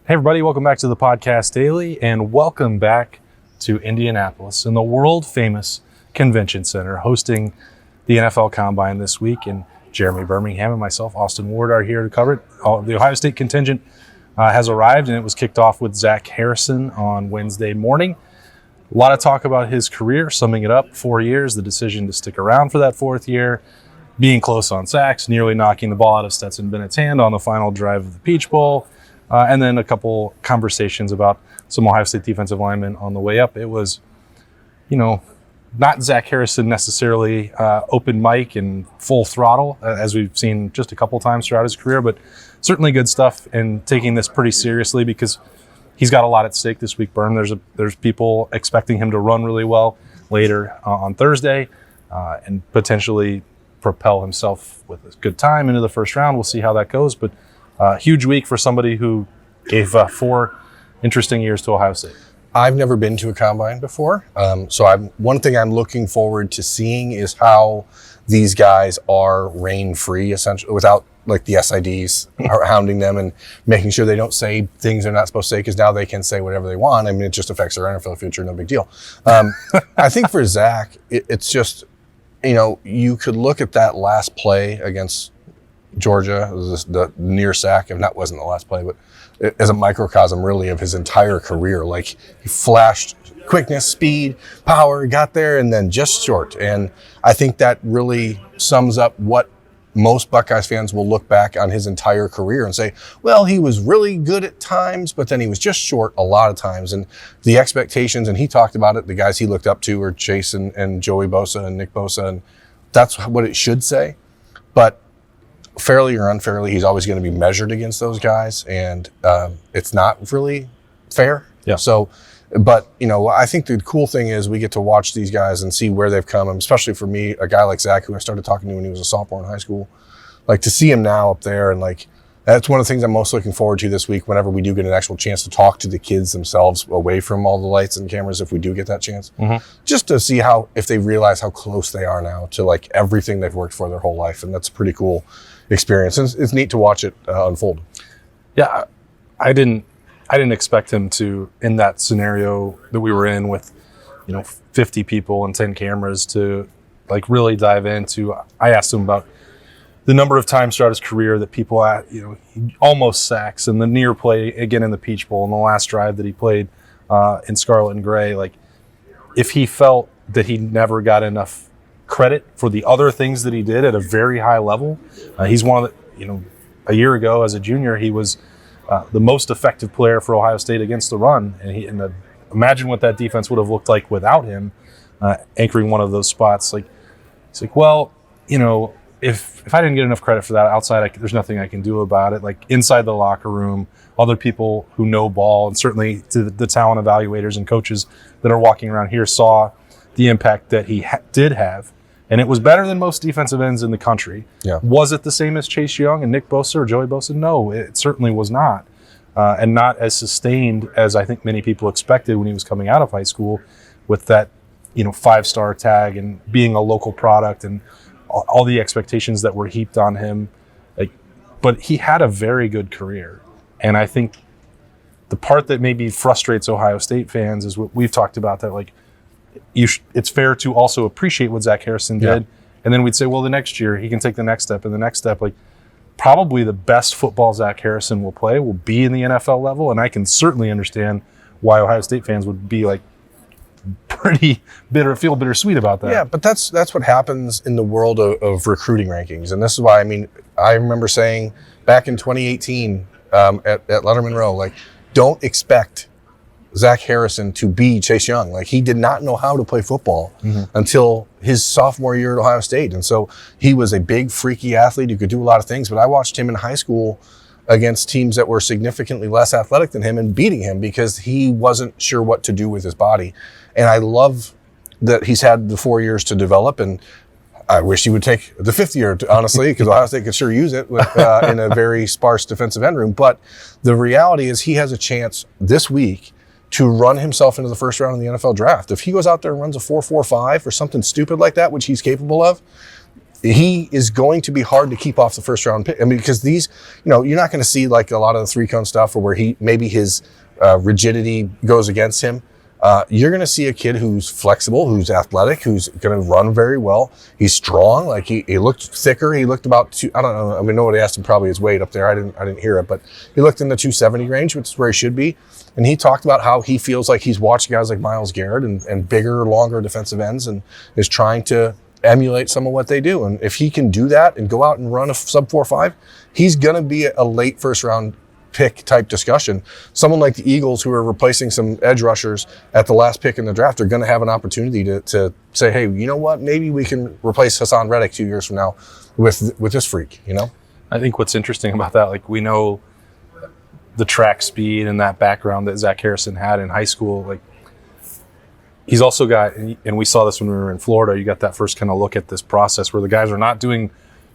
Hey everybody, welcome back to the Podcast Daily, and welcome back to Indianapolis in the world-famous Convention Center, hosting the NFL Combine this week. And Jeremy Birmingham and myself, Austin Ward, are here to cover it. The Ohio State contingent has arrived, and it was kicked off with Zach Harrison on Wednesday morning. A lot of talk about his career, summing it up, 4 years, the decision to stick around for that fourth year, being close on sacks, nearly knocking the ball out of Stetson Bennett's hand on the final drive of the Peach Bowl. And then a couple conversations about some Ohio State defensive linemen on the way up. It was, not Zach Harrison necessarily open mic and full throttle, as we've seen just a couple times throughout his career, but certainly good stuff and taking this pretty seriously because he's got a lot at stake this week, Berm. There's people expecting him to run really well later on Thursday and potentially propel himself with a good time into the first round. We'll see how that goes, but huge week for somebody who gave 4 interesting years to Ohio State. I've never been to a combine before, so one thing I'm looking forward to seeing is how these guys are reign-free, essentially, without like the SIDs hounding them and making sure they don't say things they're not supposed to say, because now they can say whatever they want. I mean, it just affects their NFL future, no big deal. I think for Zach, it's just, you could look at that last play against Georgia, the near sack, and that wasn't the last play, but as a microcosm really of his entire career. Like, he flashed quickness, speed, power, got there, and then just short. And I think that really sums up what most Buckeyes fans will look back on his entire career and say, well, he was really good at times, but then he was just short a lot of times. And the expectations, and he talked about it, the guys he looked up to were Chase and Joey Bosa and Nick Bosa, and that's what it should say. But fairly or unfairly, he's always going to be measured against those guys, and it's not really fair. Yeah. So, but I think the cool thing is we get to watch these guys and see where they've come. And especially for me, a guy like Zach, who I started talking to when he was a sophomore in high school, like, to see him now up there, and like, that's one of the things I'm most looking forward to this week. Whenever we do get an actual chance to talk to the kids themselves away from all the lights and cameras, if we do get that chance, just to see if they realize how close they are now to like everything they've worked for their whole life, and that's a pretty cool experience. It's neat to watch it unfold. Yeah, I didn't expect him to, in that scenario that we were in with 50 people and 10 cameras, to like really dive into. I asked him about the number of times throughout his career that people he almost sacks, and the near play again in the Peach Bowl and the last drive that he played in Scarlet and Gray. Like, if he felt that he never got enough credit for the other things that he did at a very high level. He's one of the, a year ago as a junior, he was the most effective player for Ohio State against the run. And imagine what that defense would have looked like without him anchoring one of those spots. Like, it's like, well, if I didn't get enough credit for that outside, there's nothing I can do about it. Like, inside the locker room, other people who know ball, and certainly to the talent evaluators and coaches that are walking around here, saw the impact that he did have. And it was better than most defensive ends in the country. Yeah. Was it the same as Chase Young and Nick Bosa or Joey Bosa? No, it certainly was not. And not as sustained as I think many people expected when he was coming out of high school, with that 5-star tag and being a local product and all the expectations that were heaped on him. But he had a very good career. And I think the part that maybe frustrates Ohio State fans is what we've talked about, that it's fair to also appreciate what Zach Harrison did. Yeah. And then we'd say, well, the next year he can take the next step and the next step. Like, probably the best football Zach Harrison will play will be in the NFL level. And I can certainly understand why Ohio State fans would be like pretty feel bittersweet about that. Yeah, but that's what happens in the world of recruiting rankings. And this is why, I remember saying back in 2018 at Letterman Row, like, don't expect Zach Harrison to be Chase Young. Like, he did not know how to play football until his sophomore year at Ohio State. And so he was a big, freaky athlete who could do a lot of things. But I watched him in high school against teams that were significantly less athletic than him and beating him because he wasn't sure what to do with his body. And I love that he's had the 4 years to develop, and I wish he would take the 5th year, honestly, because Ohio State could sure use it in a very sparse defensive end room. But the reality is he has a chance this week to run himself into the first round of the NFL draft. If he goes out there and runs a 4.45 or something stupid like that, which he's capable of, he is going to be hard to keep off the first round pick. I mean, because these, you're not going to see like a lot of the 3-cone stuff or where maybe his rigidity goes against him. You're going to see a kid who's flexible, who's athletic, who's going to run very well. He's strong. Like he looked thicker. He looked about I don't know. I mean, nobody asked him probably his weight up there. I didn't hear it, but he looked in the 270 range, which is where he should be. And he talked about how he feels like he's watching guys like Myles Garrett and bigger, longer defensive ends and is trying to emulate some of what they do. And if he can do that and go out and run a sub 4.5, he's going to be a late first round pick type discussion. Someone like the Eagles, who are replacing some edge rushers at the last pick in the draft, are going to have an opportunity to say, hey, you know what? Maybe we can replace Hassan Reddick 2 years from now with this freak, I think what's interesting about that, like we know the track speed and that background that Zach Harrison had in high school, like he's also got, and we saw this when we were in Florida, you got that first kind of look at this process where the guys are not doing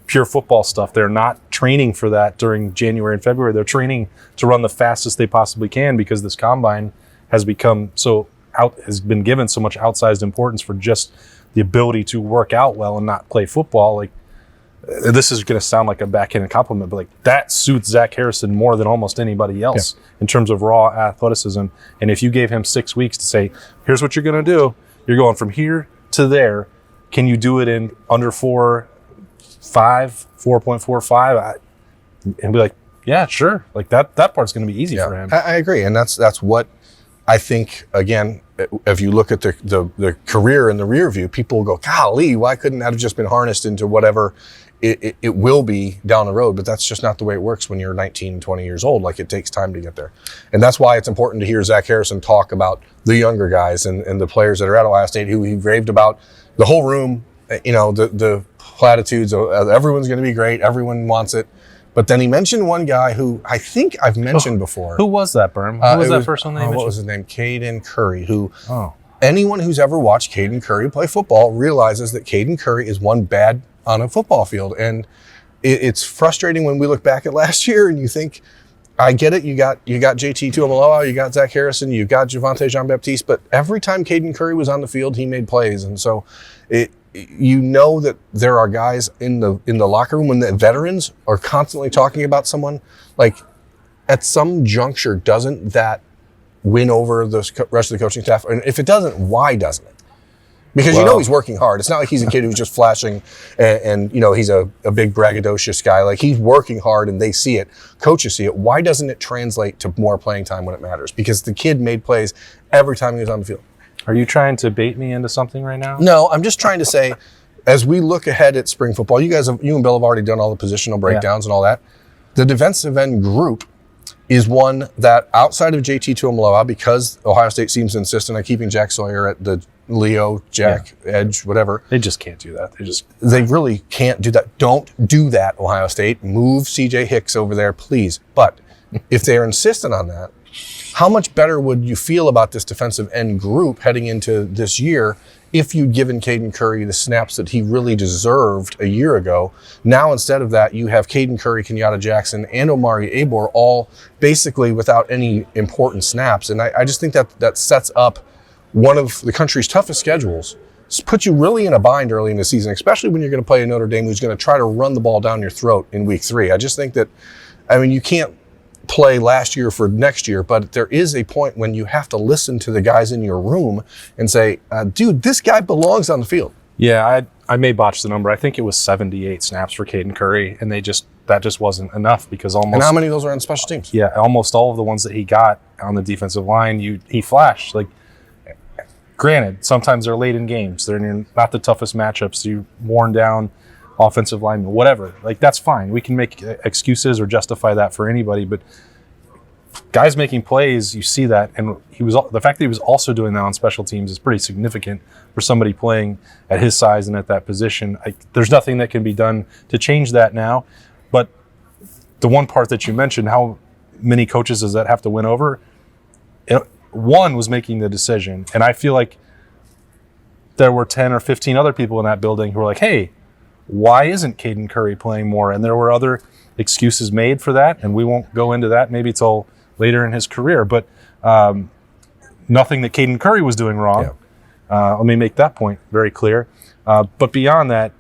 pure football stuff. They're not training for that during January and February. They're training to run the fastest they possibly can because this combine has become has been given so much outsized importance for just the ability to work out well and not play football. Like, this is going to sound like a backhanded compliment, but like that suits Zach Harrison more than almost anybody else in terms of raw athleticism. And if you gave him 6 weeks to say, here's what you're going to do, you're going from here to there. Can you do it in under 4.45? And be like, yeah, sure. Like that part's going to be easy for him. I agree. And that's what I think, again, if you look at the career in the rear view, people will go, golly, why couldn't that have just been harnessed into whatever it will be down the road? But that's just not the way it works when you're 19, 20 years old. Like, it takes time to get there. And that's why it's important to hear Zach Harrison talk about the younger guys and the players that are at Ohio State, who he raved about. The whole room, the platitudes of everyone's going to be great, everyone wants it. But then he mentioned one guy who I think I've mentioned before. Who was that, Berm? Who was that first one name? What was his name? Caden Curry, who anyone who's ever watched Caden Curry play football realizes that Caden Curry is one bad on a football field. And it's frustrating when we look back at last year and you think, I get it, you got JT Tuamaloa, you got Zach Harrison, you got Javonte Jean-Baptiste, but every time Caden Curry was on the field, he made plays. And so that there are guys in the locker room when the veterans are constantly talking about someone, like at some juncture, doesn't that win over the rest of the coaching staff? And if it doesn't, why doesn't it? Because he's working hard. It's not like he's a kid who's just flashing and he's a big braggadocious guy. Like, he's working hard and they see it. Coaches see it. Why doesn't it translate to more playing time when it matters? Because the kid made plays every time he was on the field. Are you trying to bait me into something right now? No, I'm just trying to say, as we look ahead at spring football, you and Bill have already done all the positional breakdowns and all that. The defensive end group is one that, outside of JT Tuamaloa, because Ohio State seems to insist on keeping Jack Sawyer at the Leo, Jack, edge, whatever. They just can't do that. They really can't do that. Don't do that, Ohio State. Move CJ Hicks over there, please. But if they're insistent on that, how much better would you feel about this defensive end group heading into this year if you'd given Kaden Curry the snaps that he really deserved a year ago? Now, instead of that, you have Caden Curry, Kenyatta Jackson, and Omari Abor all basically without any important snaps. And I just think that sets up one of the country's toughest schedules. It's put you really in a bind early in the season, especially when you're going to play a Notre Dame who's going to try to run the ball down your throat in week 3. I just think that, you can't play last year for next year, but there is a point when you have to listen to the guys in your room and say, dude, this guy belongs on the field. Yeah, I may botch the number. I think it was 78 snaps for Caden Curry, and that just wasn't enough because almost. And how many of those are on special teams? Yeah, almost all of the ones that he got on the defensive line, he flashed. Like, granted, sometimes they're late in games. They're not the toughest matchups. You worn down offensive linemen, whatever. Like, that's fine. We can make excuses or justify that for anybody, but guys making plays, you see that, and the fact that he was also doing that on special teams is pretty significant for somebody playing at his size and at that position. There's nothing that can be done to change that now, but the one part that you mentioned, how many coaches does that have to win over? One was making the decision, and I feel like there were 10 or 15 other people in that building who were like, hey, why isn't Caden Curry playing more? And there were other excuses made for that, and we won't go into that maybe till later in his career. But nothing that Caden Curry was doing wrong. Yeah. Let me make that point very clear. But beyond that,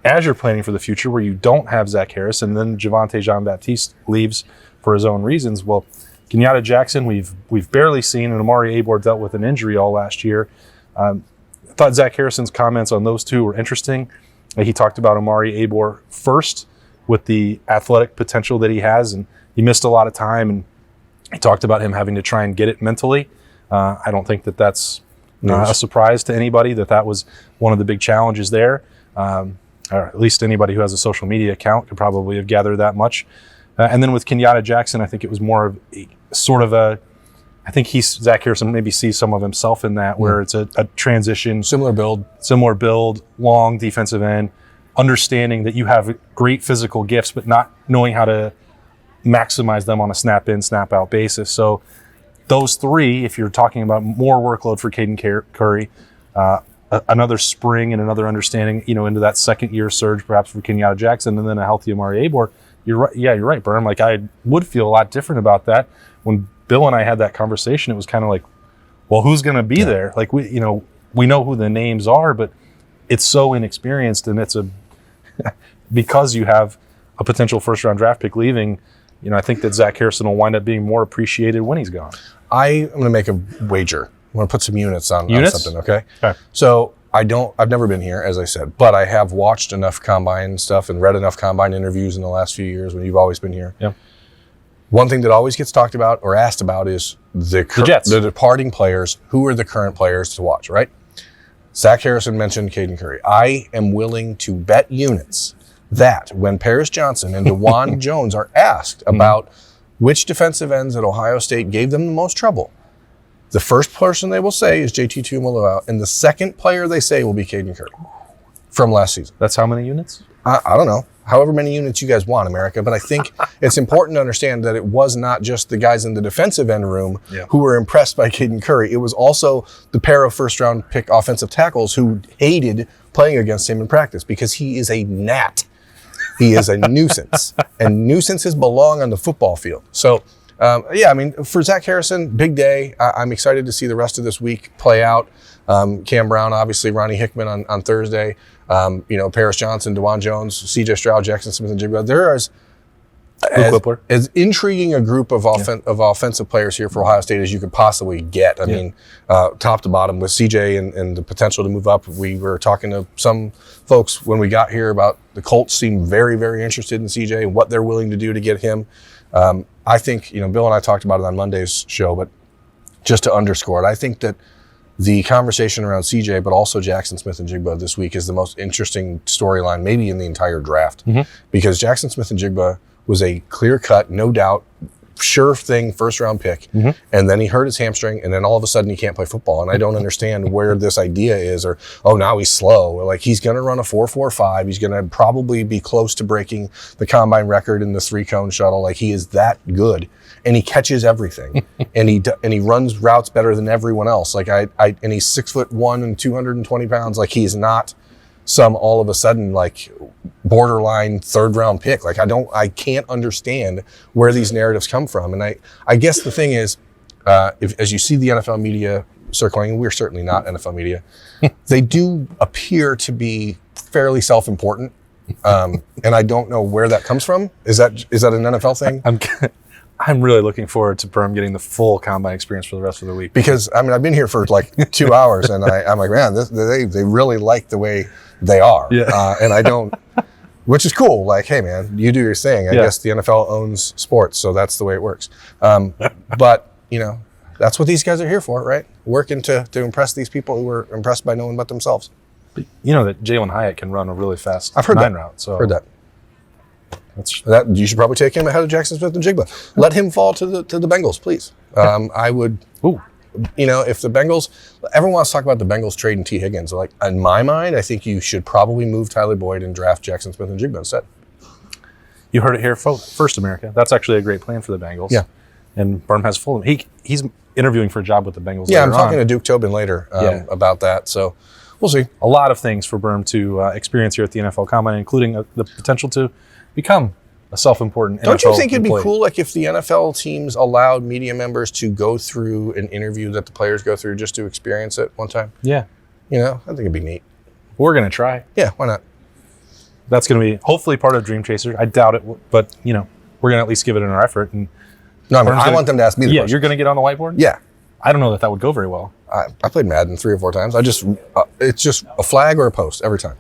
as you're planning for the future where you don't have Zach Harris and then Javonte Jean-Baptiste leaves for his own reasons, well, Kenyatta Jackson, we've barely seen, and Amari Abor dealt with an injury all last year. I thought Zach Harrison's comments on those two were interesting. He talked about Amari Abor first with the athletic potential that he has, and he missed a lot of time, and he talked about him having to try and get it mentally. I don't think that's a surprise to anybody that was one of the big challenges there. Or at least anybody who has a social media account could probably have gathered that much. And then with Kenyatta Jackson, I think it was more of I think Zach Harrison maybe sees some of himself in that, where it's a transition. Similar build, long defensive end, understanding that you have great physical gifts, but not knowing how to maximize them on a snap in, snap out basis. So those three, if you're talking about more workload for Caden Curry, another spring and another understanding, into that second year surge, perhaps for Kenyatta Jackson, and then a healthy Amari Abor. You're right. Yeah, you're right, Berm. Like, I would feel a lot different about that. When Bill and I had that conversation, it was kind of like, well, who's going to be there? Like, we know who the names are, but it's so inexperienced, and it's because you have a potential first round draft pick leaving. I think that Zach Harrison will wind up being more appreciated when he's gone. I am going to make a wager. I'm going to put some units on something, okay? Okay. So I've never been here, as I said, but I have watched enough combine stuff and read enough combine interviews in the last few years when you've always been here. Yeah. One thing that always gets talked about or asked about is the Jets. The departing players. Who are the current players to watch, right? Zach Harrison mentioned Kaden Curry. I am willing to bet units that when Paris Johnson and DeJuan Jones are asked about which defensive ends at Ohio State gave them the most trouble, the first person they will say is JT Tuimoloau, and the second player they say will be Kaden Curry from last season. That's how many units? I don't know. However many units you guys want, America. But I think it's important to understand that it was not just the guys in the defensive end room who were impressed by Kaden Curry. It was also the pair of first-round pick offensive tackles who hated playing against him in practice because he is a gnat. He is a nuisance. And nuisances belong on the football field. So, for Zach Harrison, big day. I'm excited to see the rest of this week play out. Cam Brown, obviously, Ronnie Hickman on Thursday. Paris Johnson, DeJuan Jones, CJ Stroud, Jackson Smith, and Jigba. There is as intriguing a group of offensive players here for Ohio State as you could possibly get. I mean, top to bottom with CJ and the potential to move up. We were talking to some folks when we got here about the Colts seem very, very interested in CJ and what they're willing to do to get him. I think, Bill and I talked about it on Monday's show, but just to underscore it, I think that the conversation around CJ, but also Jackson Smith and Jigba this week is the most interesting storyline maybe in the entire draft because Jackson Smith and Jigba was a clear-cut, no doubt, sure thing first-round pick, and then he hurt his hamstring, and then all of a sudden he can't play football. And I don't understand where this idea is, or now he's slow. Like, he's going to run a 4.45. He's going to probably be close to breaking the combine record in the 3-cone shuttle. Like, he is that good, and he catches everything, and he runs routes better than everyone else. Like, and he's 6'1" and 220 pounds. Like, he is not some all of a sudden like borderline third round pick. Like, I can't understand where these narratives come from. And I guess the thing is, as you see the NFL media circling, and we're certainly not NFL media, they do appear to be fairly self-important. And I don't know where that comes from. Is that an NFL thing? I'm really looking forward to Perm getting the full combine experience for the rest of the week. Because, I've been here for like 2 hours, and I'm like, man, they really like the way they are. Yeah. And I don't, which is cool. Like, hey, man, you do your thing. I guess the NFL owns sports, so that's the way it works. But, that's what these guys are here for, right? Working to impress these people who are impressed by no one but themselves. You know that Jalen Hyatt can run a really fast I've heard 9 that. route. So heard that. That you should probably take him ahead of Jackson Smith and Jigba. Let him fall to the Bengals, please. I would. Ooh. If the Bengals, everyone wants to talk about the Bengals trading T. Higgins. Like, in my mind, I think you should probably move Tyler Boyd and draft Jackson Smith and Jigba instead. You heard it here first, America. That's actually a great plan for the Bengals. Yeah. And Berm has full. He's interviewing for a job with the Bengals. Yeah, I'm talking to Duke Tobin later about that. So we'll see. A lot of things for Berm to experience here at the NFL Combine, including the potential to become a self-important NFL Don't you think it'd employee. be cool, like, if the NFL teams allowed media members to go through an interview that the players go through just to experience it one time? Yeah. I think it'd be neat. We're going to try. Yeah, why not? that's going to be hopefully part of Dream Chaser. I doubt it, but we're going to at least give it our effort. And no, I want them to ask me the question. You're going to get on the whiteboard? Yeah. I don't know that would go very well. I played Madden 3 or 4 times. It's just a flag or a post every time.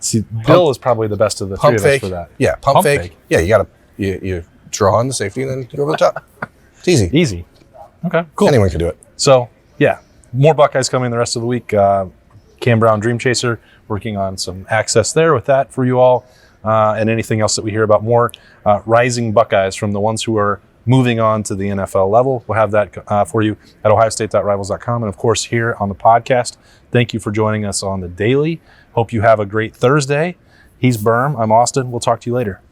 See, Bill is probably the best of the three of us for that. Yeah, pump fake. Yeah, you draw on the safety and then you go over the top. It's easy. Easy. Okay, cool. Anyone can do it. So, more Buckeyes coming the rest of the week. Cam Brown, Dream Chaser, working on some access there with that for you all. And anything else that we hear about more rising Buckeyes from the ones who are moving on to the NFL level. We'll have that for you at ohiostate.rivals.com. And, of course, here on the podcast. Thank you for joining us on the daily. Hope you have a great Thursday. He's Berm. I'm Austin. We'll talk to you later.